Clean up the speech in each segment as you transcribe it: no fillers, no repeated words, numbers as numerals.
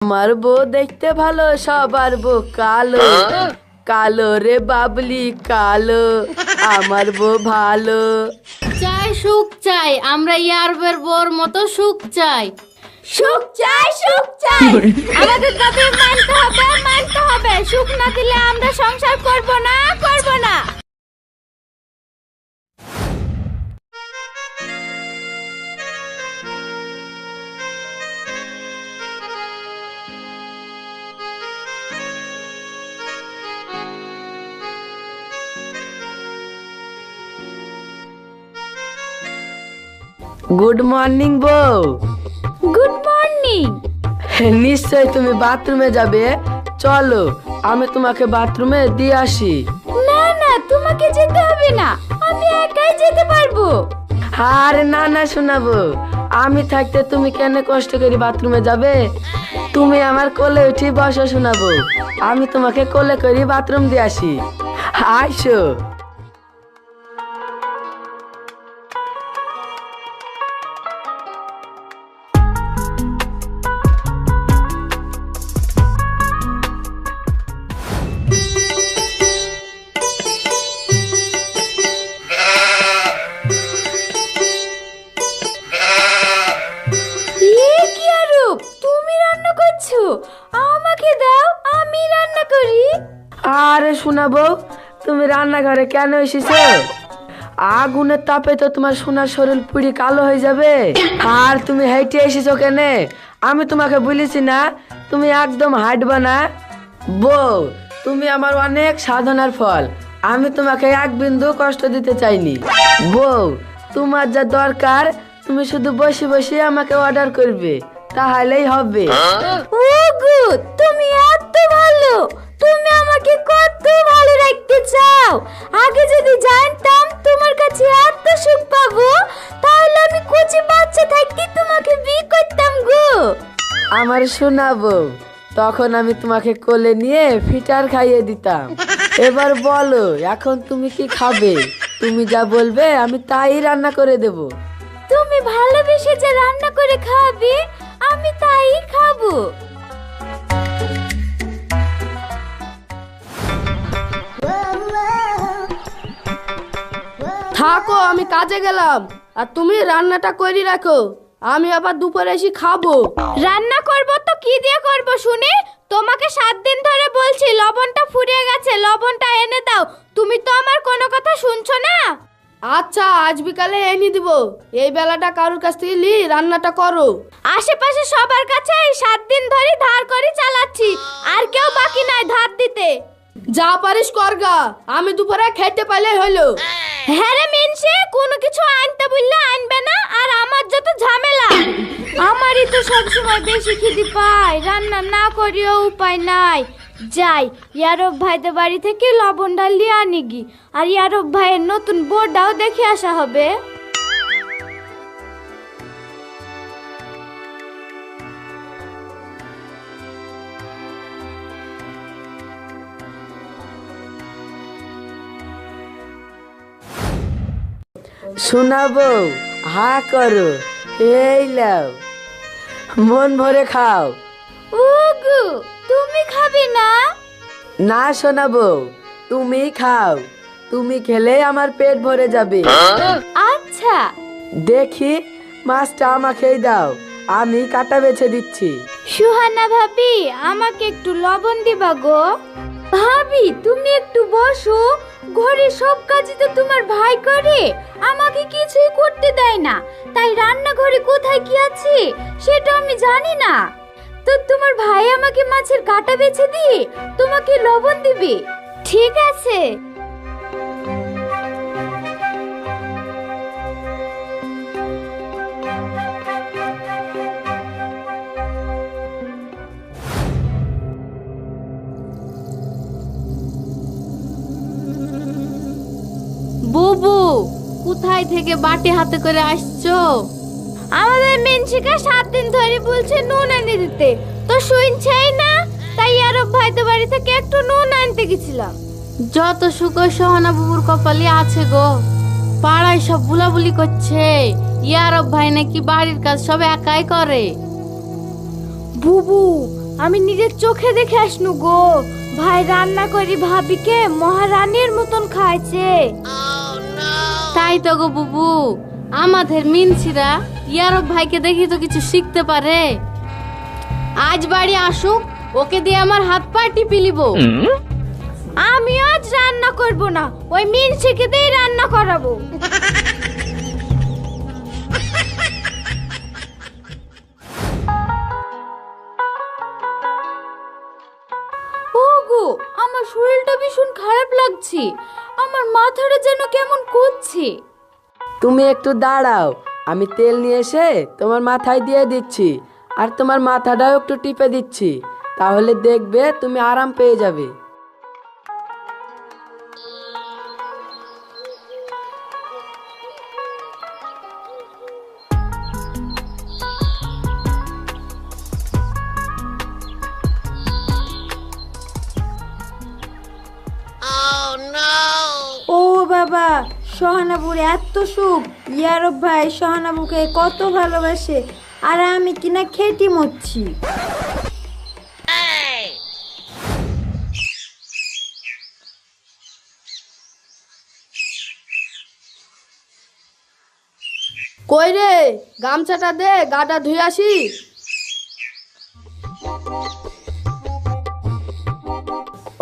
আমার বউ দেখতে ভালো, সবার বউ কালো কালো রে বাবলি কালো, আমার বউ ভালো। চাই সুখ চাই, আমরা ইয়ারবের বোর মতো সুখ চাই। সুখ চাই, সুখ চাই, আমাদের দাবি মানতে হবে, মানতে হবে। সুখ না দিলে আমরা সংসার করব না, করব না। গুড মর্নিং বউ। Good morning. নিশ্চয় তুমি বাথরুমে যাবে, চলো আমি তোমাকে বাথরুমে দিয়ে আসি। না না, তোমাকে যেতে হবে না, আমি একাই যেতে পারবো। আরে না না শোনাবো, আমি থাকতে তুমি কেন কষ্ট করে বাথরুমে যাবে? তুমি আমার কোলে উঠি বসো শোনাবো, আমি তোমাকে কোলে করে বাথরুম দিয়ে আসি। আইসো। এ কি আরূপ, তুমি রান্না করছো? আমাকে দাও, আমি রান্না করি। আরে শোনাবো, তুমি রান্নাঘরে কেন এসেছো? আগুনের তাপে তো তোমার সোনার শরীর পুড়ি কালো হয়ে যাবে। আর তুমি হেঁটে এসেছো কেনে? আমি তোমাকে বলেছি না তুমি একদম হাঁটবে না। বউ, তুমি আমার অনেক সাধনার ফল, আমি তোমাকে এক বিন্দু কষ্ট দিতে চাইনি। বউ, তোমার যা দরকার তুমি শুধু বসে বসে আমাকে অর্ডার করবে, তাহলেই হবে। ওগো, তুমি এত ভালো, তুমি আমাকে কত ভালো রাখতে চাও। আগে যদি জানতাম তোমার কাছে এত সুখ পাবো, তাহলে আমি কচি বাচ্চা থাকতে তোমাকে বিয়ে করতাম গো। আমার শোনাবো, তখন আমি তোমাকে কোলে নিয়ে ফিটার খাইয়ে দিতাম। এবার বলো এখন তুমি কি খাবে? তুমি যা বলবে আমি তাই রান্না করে দেব। তুমি ভালোবেসে যে রান্না করে খাবে, আমি তাই খাবো। থাকো, আমি কাজে গেলাম, আর তুমি রান্নাটা করে রাখো, আমি আবার দুপুরে এসে খাবো। রান্না করব তো কি দিয়ে করব শুনি? তোমাকে 7 দিন ধরে বলছি লবণটা ফুরিয়ে গেছে, লবণটা এনে দাও। তুমি তো আমার কোনো কথা শুনছো না। আচ্ছা, আজ বিকালে এনে দিব। এই বেলাটা কারোর কাছ থেকে লি রান্নাটা করো। আশেপাশে সবার কাছে এই 7 দিন ধরে ধার করে চালাচ্ছি, আর কেউ বাকি নাই ধার দিতে। যা পারিস করগা, আমি দুপুরে খেতে পাইলে হলো। হ্যাঁ রে মিনসে, কোনো কিছু আনতে বললে আনবে না, আর আমার যত ঝামেলা। আমারই তো সবসময় বেশি খিদে পায়, রান্না না করিও উপায় নাই। যাই ইয়ারব ভাইদের বাড়ি থেকে লবণ ডাল দিয়ে আনি গি, আর ইয়ারব ভাইয়ের নতুন বোর্ডটাও দেখে আসা হবে। শোনাবো, হা করো, এই লাও, মন ভরে খাও। ওগো, তুমি খাবে না? না শোনাবো, তুমি খাও, তুমি খেলে আমার পেট ভরে যাবে। আচ্ছা। দেখি মাছটা আমাকেই দাও, আমি কাটা বেছে দিচ্ছি। সুহানা ভাবি, আমাকে একটু লবণ দিবা গো। ভাবি তুমি একটু বসো, ঘরে সব কাজই তো তোমার ভাই করে, আমাকে কিছুই করতে দেয় না। তাই রান্নাঘরে কোথায় কি আছে সেটা আমি জানি না। তো তোমার ভাই আমাকে মাছের কাটা বেছে দিয়ে তোমাকে লবণ দিবে, ঠিক আছে? বুবু, কোথায় থেকে বাটি হাতে করে আসছো? আমাদের মেনশিকা 7 দিন ধরে বলছে নুন এনে দিতে, তো শুনছেই না। তাই আরব ভাইদের বাড়ি থেকে একটু নুন আনতে গেছিলাম। যত সুখ সোহানা বুবুর কপালে আছে গো। পাড়ায় সব বুলাবুলি করছে ইয়ারব ভাই নাকি বাড়ির কাজ সব একাই করে। বুবু, আমি নিজের চোখে দেখে আসনু গো, ভাই রান্না করি ভাবিকে মহারানীর মতন খাইছে। তাই তো গো বুবু, আমাদের মিনছিরা ইয়ারব ভাইকে দেখি তো কিছু শিখতে পারে। আজ বাড়ি আসুক, ওকে দিয়ে আমার হাত পা টিপি লিব। আমি আজ রান্না করব না, ওই মিনছিকে দিয়ে রান্না করাবো। ওগো, আমার শরীরটা ভীষণ খারাপ লাগছে, আমার মাথাটা যেন কেমন করছে। তুমি একটু দাঁড়াও, আমি তেল নিয়ে এসে তোমার মাথায় দিয়ে দিচ্ছি, আর তোমার মাথাটাও একটু টিপে দিচ্ছি, তাহলে দেখবে তুমি আরাম পেয়ে যাবে। ও বাবা, সহানাবুর এত সুখ, ইয়ারব ভাই সহানাবুকে কত ভালোবাসে, আর আমি কিনা খেটি মরছি। কই রে, গামছাটা দে, গাটা ধুয়ে আসি।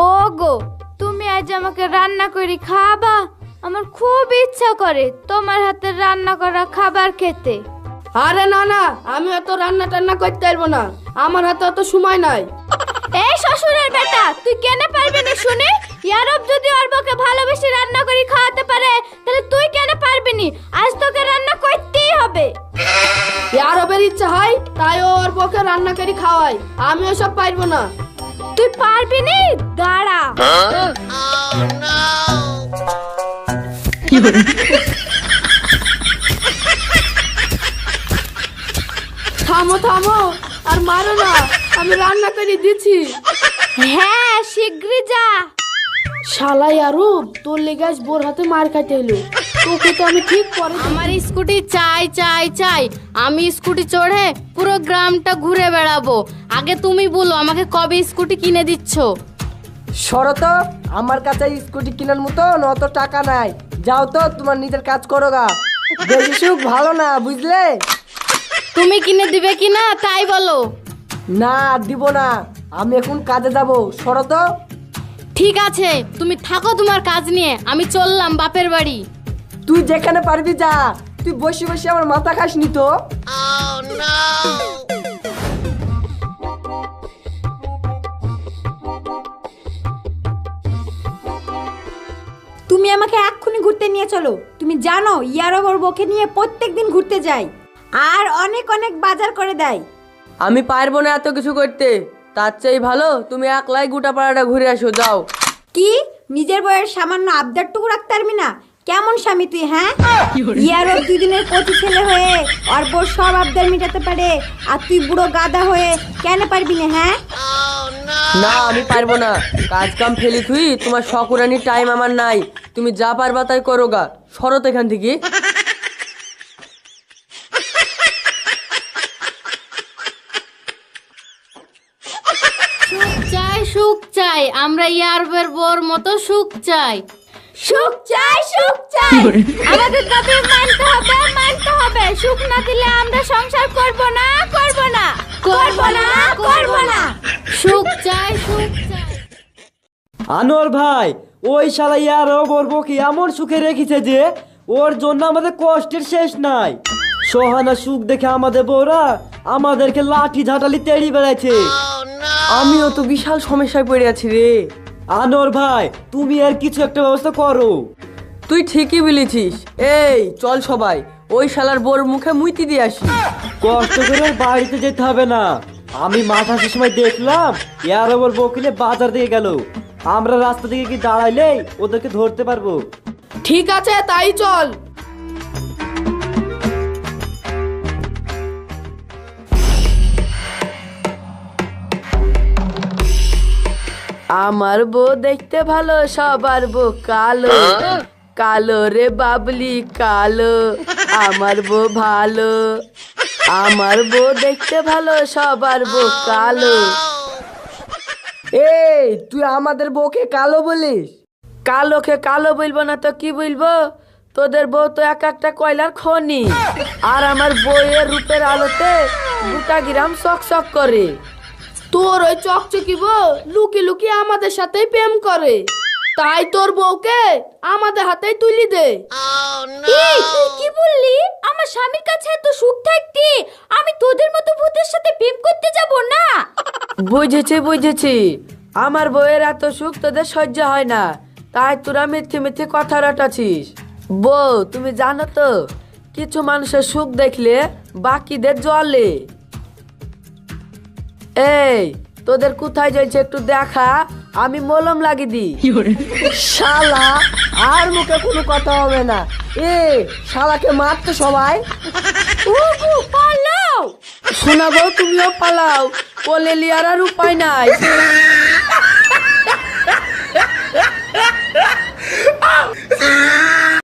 ও গো, তুমি আজ আমাকে রান্না করে খাবা? আমার খুব ইচ্ছা করে তোমার হাতের রান্না করা খাবার খেতে। আরে না না, আমি অত রান্না টান্না করতে পারবো না, আমার হাতে অত সময় নাই। এই শ্বশুরের বেটা, তুই কেন পারবি না শুনি? ইয়ারব যদি ওর বউকে ভালোবেসে রান্না করে খাওয়াতে পারে, তাহলে তুই কেন পারবি না? আজ তোকে রান্না করতেই হবে। ইয়ারবের ইচ্ছা হয় তাই ও ওর পক্ষে রান্না করে খাওয়াই, আমি ওসব পারবো না। তুই পারবি না? দাঁড়া। থামো থামো, আর মারো না, আমি রান্না করে দিচ্ছি। হ্যাঁ, শীঘ্রই যা। শালাই আরব, তোর লেগে আজ বোর হাতে মার খাইতে এলো, তোকে তো আমি ঠিক পরে। আমার স্কুটি চাই চাই চাই, আমি স্কুটি চড়ে পুরো গ্রামটা ঘুরে বেড়াবো। আগে তুমি বলো আমাকে কবে স্কুটি কিনে দিচ্ছ? শরত, আমার কাছে স্কুটি কেনার মতো অত টাকা নাই, যাও তো তোমার নিজের কাজ করো গা, বেশি সুখ ভালো না, বুঝলে? তুমি কিনে দিবে কিনা তাই বলো। না, দিব না, আমি এখন কাজে যাব। শরত, ঠিক আছে, তুমি থাকো তোমার কাজ নিয়ে, আমি চললাম বাপের বাড়ি। তুই যেখানে পারবি যা, তুই বসে বসে আমার মাথা খাসনি তো। তুমি আমাকে এক্ষুনি ঘুরতে নিয়ে চলো। তুমি জানো ইয়ারব ওর বউকে নিয়ে প্রত্যেকদিন ঘুরতে যায়, আর অনেক অনেক বাজার করে দেয়। আমি পারবো না এত কিছু করতে, তার চেয়ে ভালো তুমি একলাই গোটা পাড়াটা ঘুরে আসো, যাও। কি, নিজের বউয়ের সামান্য আবদারটুকু রাখতে পারবি না? কেমন স্বামী তুই, হ্যাঁ? ইয়ারব দুদিনের কচি ছেলে হয়ে আর বউর সব আবদার মেটাতে পারে, আর তুই বুড়ো গাদা হয়ে কেন পারবি না, হ্যাঁ? না, আমি পারবো না, কাজ কাম ফেলি তুই, তোমার শকুরানির টাইম আমার নাই, তুমি যা পারবা তাই করো গা। শরত এখান থেকে। সুখ চাই, আমরা ইয়ারবের বোর মতো সুখ চাই। সুখ চাই, সুখ চাই, আমাদের দাবি মানতে হবে, মানতে হবে। সুখ না দিলে আমরা সংসার করব না, করব না, করব না, করব না। সুখ চাই, সুখ চাই। আনোয়ার ভাই, ওই শালা ইয়ারব ওর বউকে এমন সুখে রেখেছে যে ওর জন্য আমাদের কষ্টের শেষ নাই। সোহানা সুখ দেখে আমাদের বউরা আমাদেরকে লাঠি ঝাঁটালি তেড়ি বেড়াচ্ছে। আমিও তো বিশাল সমস্যায় পড়ে আছি রে। আনোয়ার ভাই, তুমি আর কিছু একটা ব্যবস্থা করো। তুই ঠিকই বলেছিস, এই চল সবাই ওই শালার বোর মুখে মুইতি দিয়ে আসি। কষ্ট করে আর বাড়িতে যেতে হবে না, আমি মাঠ আসার সময় দেখলাম ইয়ারব ওর বউকে নিয়ে বাজার দিয়ে গেল। আমরা রাস্তা থেকে কি দাঁড়াইলেই ওদেরকে ধরতে পারবো। ঠিক আছে, তাই চল। আমার বউ দেখতে ভালো, সবার বউ কালো, কালো রে বাবলি কালো, আমার বউ ভালো, আমার বউ দেখতে ভালো, সবার বউ কালো, তুই আমাদের বউকে কালো বলিস? কালোকে কালো বলবো না তো কি বলবো? তোদের বউ তো এক একটা কয়লার খনি, আর আমার বউয়ের রূপের আলোতে গোটা গ্রাম চকচক করে। তোর ওই চকচকি বউ লুকি লুকি আমাদের সাথেই প্রেম করে, তাই তোর বউকে আমাদের হাতেই তুলি দে। এই তুই কি বললি? আমার স্বামীর কাছে এত সুখ থাকতে আমি তোদের মতো ভূতের সাথে প্রেম করতে যাব না। বুঝেছি বুঝেছি, আমার বউয়ের এত সুখ তোদের সহ্য হয় না, তাই তোরা মিথ্যে মিথ্যে কথা রটাছিস। বউ, তুমি জানো তো কিছু মানুষের সুখ দেখলে বাকিদের জ্বলে। এই, তোদের কোথায় জ্বলছে একটু দেখা, আমি মলম লাগিয়ে দিই। শালা, আর মুখে কোনো কথা হবে না। এ শালাকে মারতো সবাই। ওগো পালাও। শোনাবো, তুমিও পালাও, কোলে লিয়ার আর উপায় নাই।